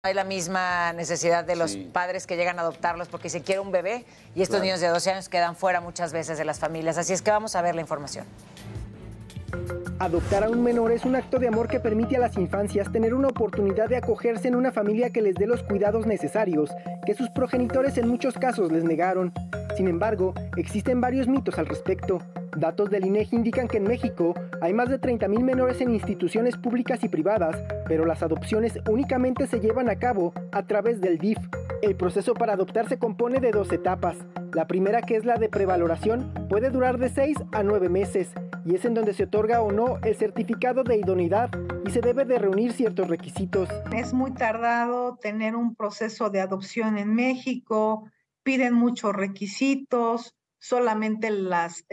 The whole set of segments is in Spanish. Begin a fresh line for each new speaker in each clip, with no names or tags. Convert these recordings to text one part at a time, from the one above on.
hay la misma necesidad de los padres que llegan a adoptarlos porque se quiere un bebé y estos niños de 12 años quedan fuera muchas veces de las familias. Así es que vamos a ver la información.
Adoptar a un menor es un acto de amor que permite a las infancias tener una oportunidad de acogerse en una familia que les dé los cuidados necesarios, que sus progenitores en muchos casos les negaron. Sin embargo, existen varios mitos al respecto. Datos del INEGI indican que en México hay más de 30,000 menores en instituciones públicas y privadas, pero las adopciones únicamente se llevan a cabo a través del DIF. El proceso para adoptar se compone de 2 etapas. La primera, que es la de prevaloración, puede durar de 6 a 9 meses y es en donde se otorga o no el certificado de idoneidad y se debe de reunir ciertos requisitos.
Es muy tardado tener un proceso de adopción en México, piden muchos requisitos, solamente las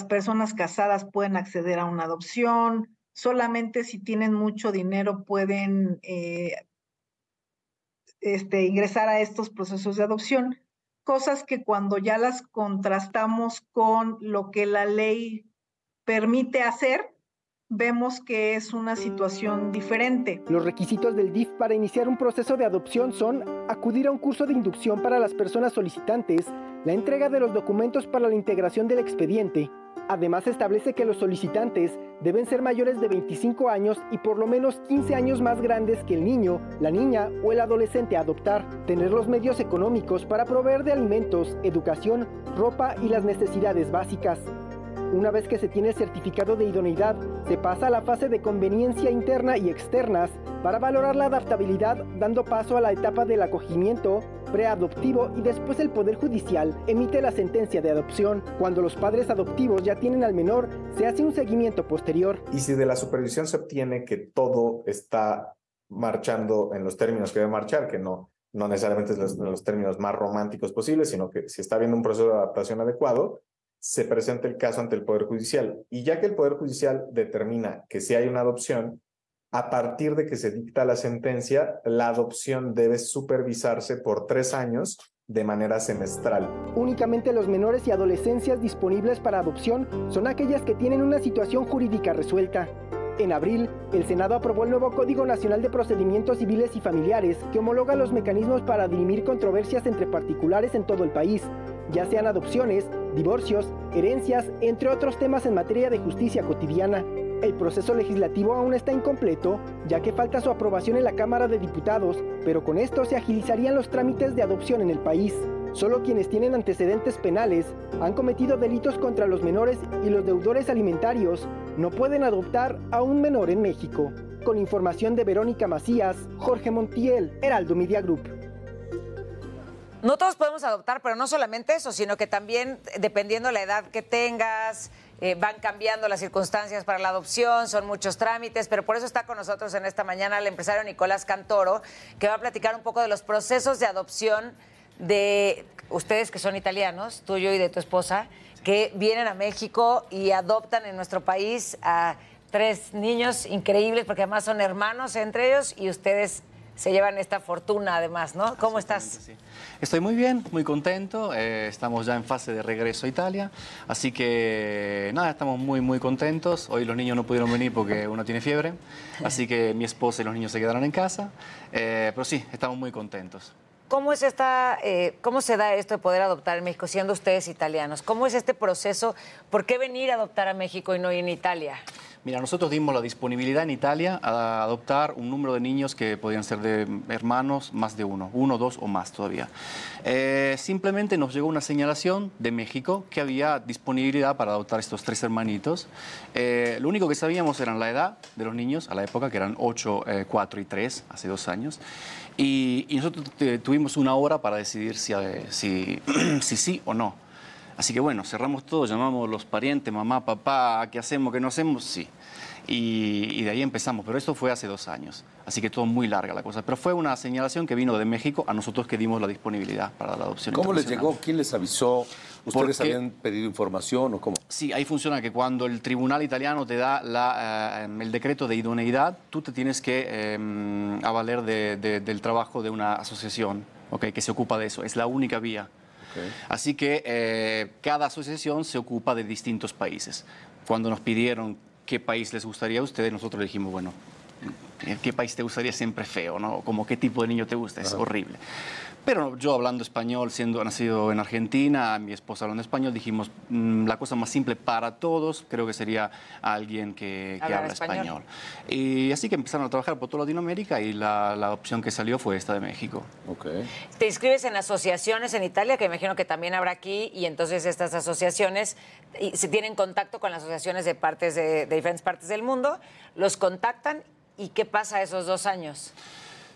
personas casadas pueden acceder a una adopción, solamente si tienen mucho dinero pueden ingresar a estos procesos de adopción, cosas que cuando ya las contrastamos con lo que la ley permite hacer, vemos que es una situación diferente.
Los requisitos del DIF para iniciar un proceso de adopción son acudir a un curso de inducción para las personas solicitantes, la entrega de los documentos para la integración del expediente. Además, establece que los solicitantes deben ser mayores de 25 años y por lo menos 15 años más grandes que el niño, la niña o el adolescente a adoptar, tener los medios económicos para proveer de alimentos, educación, ropa y las necesidades básicas. Una vez que se tiene el certificado de idoneidad, se pasa a la fase de conveniencia interna y externas para valorar la adaptabilidad, dando paso a la etapa del acogimiento preadoptivo y después el Poder Judicial emite la sentencia de adopción. Cuando los padres adoptivos ya tienen al menor, se hace un seguimiento posterior.
Y si de la supervisión se obtiene que todo está marchando en los términos que debe marchar, que no necesariamente es los términos más románticos posibles, sino que si está habiendo un proceso de adaptación adecuado, se presenta el caso ante el Poder Judicial. Y ya que el Poder Judicial determina que sí hay una adopción, a partir de que se dicta la sentencia, la adopción debe supervisarse por 3 años de manera semestral.
Únicamente los menores y adolescencias disponibles para adopción son aquellas que tienen una situación jurídica resuelta. En abril, el Senado aprobó el nuevo Código Nacional de Procedimientos Civiles y Familiares, que homologa los mecanismos para dirimir controversias entre particulares en todo el país, ya sean adopciones, divorcios, herencias, entre otros temas en materia de justicia cotidiana. El proceso legislativo aún está incompleto, ya que falta su aprobación en la Cámara de Diputados, pero con esto se agilizarían los trámites de adopción en el país. Solo quienes tienen antecedentes penales, han cometido delitos contra los menores y los deudores alimentarios no pueden adoptar a un menor en México. Con información de Verónica Macías, Jorge Montiel, Heraldo Media Group.
No todos podemos adoptar, pero no solamente eso, sino que también, dependiendo de la edad que tengas, van cambiando las circunstancias para la adopción, son muchos trámites, pero por eso está con nosotros en esta mañana el empresario Nicolás Cantoro, que va a platicar un poco de los procesos de adopción de ustedes que son italianos, tuyo y de tu esposa, que vienen a México y adoptan en nuestro país a 3 niños increíbles, porque además son hermanos entre ellos y ustedes se llevan esta fortuna además, ¿no? ¿Cómo estás?
Sí. Estoy muy bien, muy contento. Estamos ya en fase de regreso a Italia. Así que, nada, estamos muy contentos. Hoy los niños no pudieron venir porque uno tiene fiebre. Así que mi esposa y los niños se quedaron en casa. Pero sí, estamos muy contentos.
¿Cómo se da esto de poder adoptar en México, siendo ustedes italianos? ¿Cómo es este proceso? ¿Por qué venir a adoptar a México y no en Italia?
Mira, nosotros dimos la disponibilidad en Italia a adoptar un número de niños que podían ser de hermanos, más de uno, 1, 2 o más todavía. Simplemente nos llegó una señalación de México que había disponibilidad para adoptar estos 3 hermanitos. Lo único que sabíamos era la edad de los niños a la época, que eran 8, 4 y 3, hace 2 años. Y nosotros tuvimos una hora para decidir si sí o no. Así que bueno, cerramos todo, llamamos a los parientes, mamá, papá, ¿qué hacemos, qué no hacemos? Sí. Y de ahí empezamos, pero esto fue hace 2 años, así que todo muy larga la cosa. Pero fue una señalación que vino de México, a nosotros que dimos la disponibilidad para la adopción.
¿Cómo les llegó? ¿Quién les avisó? ¿Ustedes habían pedido información o cómo?
Sí, ahí funciona que cuando el tribunal italiano te da el decreto de idoneidad, tú te tienes que avaler del trabajo de una asociación, ¿okay?, que se ocupa de eso. Es la única vía. Okay. Así que cada asociación se ocupa de distintos países. Cuando nos pidieron qué país les gustaría a ustedes, nosotros dijimos, bueno, ¿Qué país te gustaría? Siempre feo, ¿no? Como qué tipo de niño te gusta, es horrible. Pero yo hablando español, siendo nacido en Argentina, mi esposa hablando español, dijimos, la cosa más simple para todos creo que sería alguien que habla español. Y así que empezaron a trabajar por toda Latinoamérica y la opción que salió fue esta de México.
Okay.
Te inscribes en asociaciones en Italia, que imagino que también habrá aquí, y entonces estas asociaciones se tienen contacto con las asociaciones de diferentes partes del mundo, los contactan, ¿y qué pasa esos 2 años?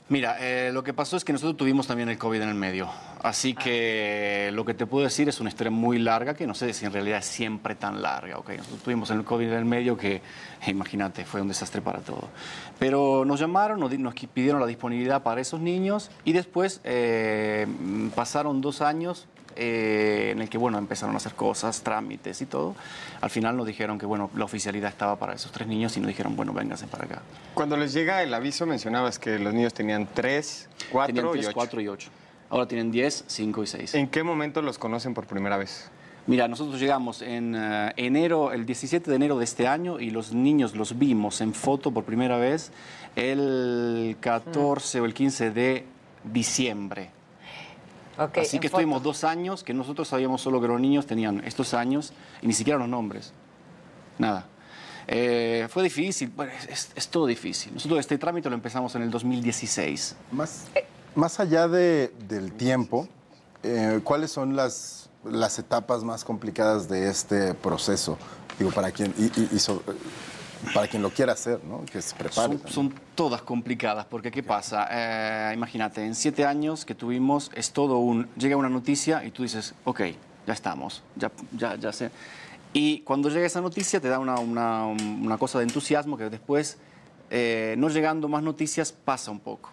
Mira, lo que pasó es que nosotros tuvimos también el COVID en el medio. Así que lo que te puedo decir es una historia muy larga, que no sé si en realidad es siempre tan larga. ¿Okay? Nosotros tuvimos el COVID en el medio que, imagínate, fue un desastre para todo. Pero nos llamaron, nos pidieron la disponibilidad para esos niños y después pasaron 2 años en el que, bueno, empezaron a hacer cosas, trámites y todo. Al final nos dijeron que, bueno, la oficialidad estaba para esos 3 niños y nos dijeron, bueno, vénganse para acá.
Cuando les llega el aviso mencionabas que los niños tenían 3, 4 y 8.
4 y 8. Ahora tienen 10, 5 y 6.
¿En qué momento los conocen por primera vez?
Mira, nosotros llegamos en enero, el 17 de enero de este año, y los niños los vimos en foto por primera vez el 14 o el 15 de diciembre.
Okay,
así que estuvimos 2 años que nosotros sabíamos solo que los niños tenían estos años y ni siquiera los nombres. Nada. Fue difícil, bueno, es todo difícil. Nosotros este trámite lo empezamos en el 2016.
Más allá del tiempo, ¿cuáles son las etapas más complicadas de este proceso? Digo, para quien, para quien lo quiera hacer, ¿no? Que se prepare.
Son todas complicadas, porque ¿qué pasa? Imagínate, en 7 años que tuvimos, es todo llega una noticia y tú dices, ok, ya estamos, ya sé. Y cuando llega esa noticia te da una cosa de entusiasmo que después, no llegando más noticias, pasa un poco.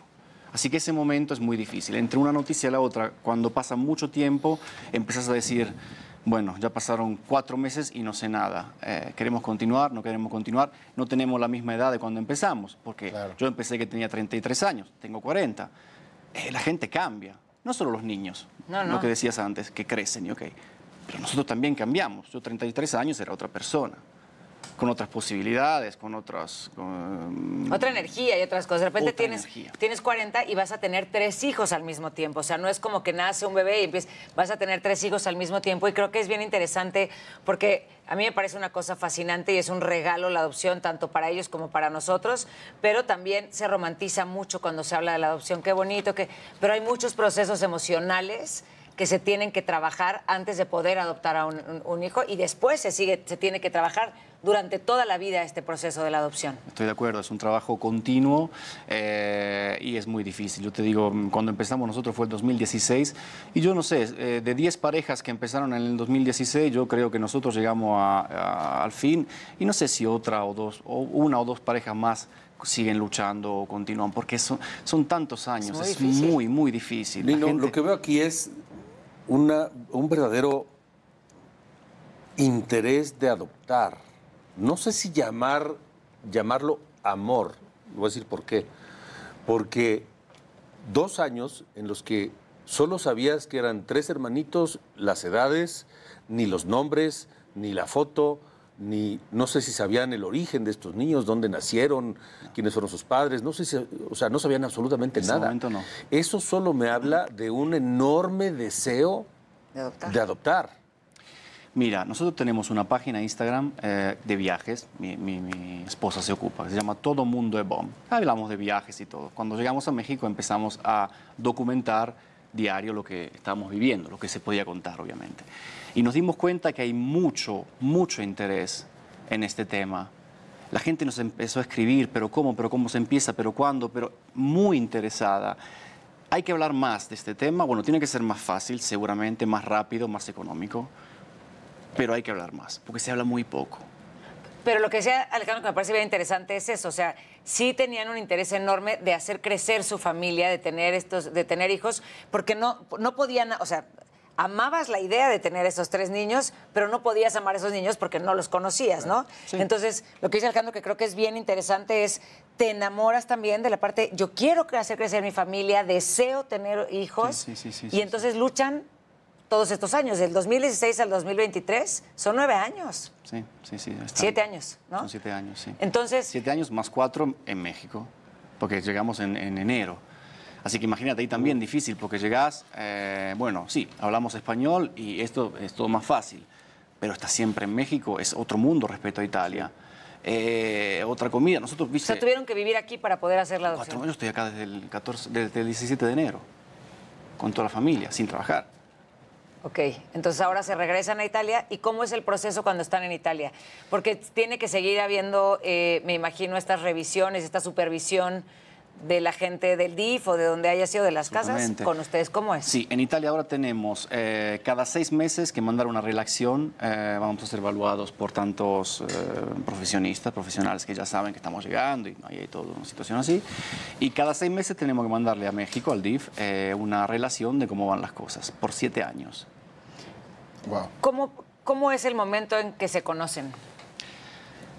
Así que ese momento es muy difícil. Entre una noticia y la otra, cuando pasa mucho tiempo, empiezas a decir, bueno, ya pasaron 4 meses y no sé nada. ¿Queremos continuar? ¿No queremos continuar? No tenemos la misma edad de cuando empezamos, porque yo empecé que tenía 33 años, tengo 40. La gente cambia, no solo los niños, lo que decías antes, que crecen y ok. Pero nosotros también cambiamos. Yo 33 años era otra persona, con otras posibilidades, con otras...
Otra energía y otras cosas. De repente
energía.
tienes 40 y vas a tener 3 hijos al mismo tiempo. O sea, no es como que nace un bebé y vas a tener 3 hijos al mismo tiempo. Y creo que es bien interesante porque a mí me parece una cosa fascinante y es un regalo la adopción, tanto para ellos como para nosotros. Pero también se romantiza mucho cuando se habla de la adopción. Qué bonito, pero hay muchos procesos emocionales que se tienen que trabajar antes de poder adoptar a un hijo y después se tiene que trabajar durante toda la vida este proceso de la adopción.
Estoy de acuerdo, es un trabajo continuo y es muy difícil. Yo te digo, cuando empezamos nosotros fue el 2016 y yo no sé, de 10 parejas que empezaron en el 2016, yo creo que nosotros llegamos al fin y no sé si una o dos parejas más siguen luchando o continúan, porque son tantos años, es muy, muy difícil.
Lino, lo que veo aquí es un verdadero interés de adoptar. No sé si llamarlo amor. Voy a decir por qué. Porque 2 años en los que solo sabías que eran 3 hermanitos, las edades, ni los nombres, ni la foto, no sé si sabían el origen de estos niños, dónde nacieron, quiénes fueron sus padres, no sé si, o sea, no sabían absolutamente nada. En ese momento no. Eso solo me habla de un enorme deseo de adoptar.
Mira, nosotros tenemos una página Instagram de viajes, mi esposa se ocupa, que se llama Todo Mundo es Bom. Hablamos de viajes y todo. Cuando llegamos a México empezamos a documentar diario lo que estábamos viviendo, lo que se podía contar, obviamente. Y nos dimos cuenta que hay mucho interés en este tema. La gente nos empezó a escribir, pero cómo se empieza, pero cuándo, pero muy interesada. Hay que hablar más de este tema. Bueno, tiene que ser más fácil, seguramente, más rápido, más económico. Pero hay que hablar más, porque se habla muy poco.
Pero lo que decía Alejandro, que me parece bien interesante, es eso. O sea, sí tenían un interés enorme de hacer crecer su familia, de tener hijos, porque no podían, o sea, amabas la idea de tener esos 3 niños, pero no podías amar a esos niños porque no los conocías, ¿no? Sí. Entonces, lo que dice Alejandro, que creo que es bien interesante, es te enamoras también de la parte, yo quiero hacer crecer mi familia, deseo tener hijos, y entonces luchan todos estos años, del 2016 al 2023, son 9 años.
Sí.
7 años, ¿no?
Son 7 años, sí.
Entonces...
7 años más 4 en México. porque llegamos en enero. Así que imagínate, ahí también difícil, porque llegás, bueno, sí, hablamos español y esto es todo más fácil, pero estás siempre en México, es otro mundo respecto a Italia. Otra comida, nosotros, viste...
O sea, tuvieron que vivir aquí para poder hacer la adopción.
4 años estoy acá desde el 17 de enero, con toda la familia, sin trabajar.
Ok, entonces ahora se regresan a Italia. ¿Y cómo es el proceso cuando están en Italia? Porque tiene que seguir habiendo, me imagino, estas revisiones, esta supervisión de la gente del DIF o de donde haya sido de las casas. ¿Con ustedes cómo es?
Sí, en Italia ahora tenemos cada 6 meses que mandar una relación. Vamos a ser evaluados por tantos profesionales que ya saben que estamos llegando y ahí hay toda una situación así. Y cada 6 meses tenemos que mandarle a México, al DIF, una relación de cómo van las cosas, por 7 años.
Wow.
¿Cómo es el momento en que se conocen?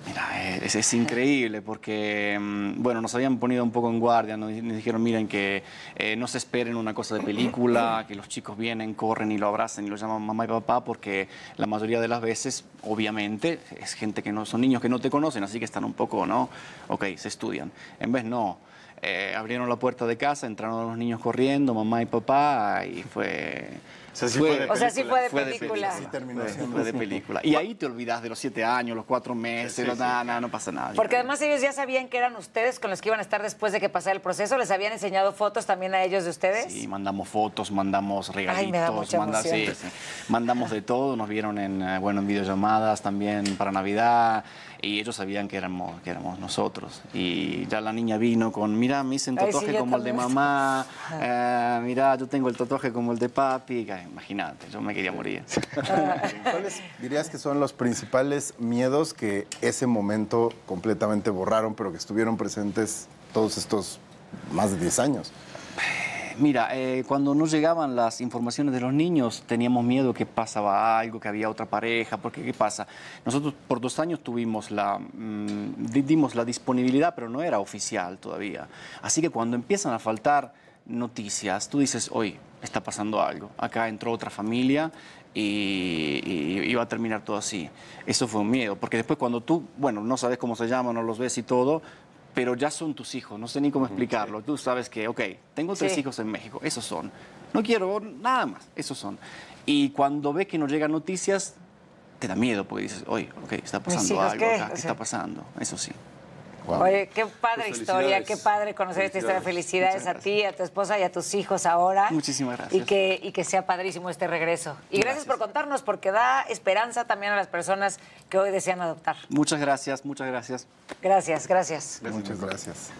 Mira, es increíble porque, bueno, nos habían ponido un poco en guardia, nos dijeron, miren, que no se esperen una cosa de película, que los chicos vienen, corren y lo abrazan y lo llaman mamá y papá, porque la mayoría de las veces, obviamente, es gente que no son niños que no te conocen, así que están un poco, ¿no? Ok, se estudian. En vez, no. Abrieron la puerta de casa, entraron los niños corriendo, mamá y papá, y fue...
sí fue de película.
Sí, terminó fue de película. Y ahí te olvidas de los 7 años, los 4 meses, no pasa nada.
Porque además ellos ya sabían que eran ustedes con los que iban a estar después de que pasara el proceso. ¿Les habían enseñado fotos también a ellos de ustedes?
Sí, mandamos fotos, mandamos regalitos.
Ay, me da mucha emoción.
Mandamos de todo. Nos vieron en videollamadas también para Navidad. Y ellos sabían que éramos nosotros. Y ya la niña vino con, mira, me hice un tatuaje como el de mamá. Mira, yo tengo el tatuaje como el de papi. Imagínate, yo me quería morir.
¿Cuáles dirías que son los principales miedos que ese momento completamente borraron, pero que estuvieron presentes todos estos más de 10 años?
Mira, cuando nos llegaban las informaciones de los niños, teníamos miedo que pasaba algo, que había otra pareja, porque ¿qué pasa? Nosotros por 2 años dimos la disponibilidad, pero no era oficial todavía. Así que cuando empiezan a faltar noticias, tú dices, oye, está pasando algo. Acá entró otra familia y iba a terminar todo así. Eso fue un miedo, porque después cuando tú, bueno, no sabes cómo se llaman, no los ves y todo, pero ya son tus hijos, no sé ni cómo explicarlo. Tú sabes que, ok, tengo 3 hijos en México, esos son. No quiero nada más, esos son. Y cuando ves que no llegan noticias, te da miedo, porque dices, oye, ok, está pasando algo acá, ¿qué está pasando? Eso sí.
Wow.
Oye, qué padre historia, qué padre conocer esta historia. Felicidades a ti, a tu esposa y a tus hijos ahora.
Muchísimas gracias.
Y que sea padrísimo este regreso. Y gracias por contarnos, porque da esperanza también a las personas que hoy desean adoptar.
Muchas gracias, muchas gracias.
Gracias.
Muchas gracias.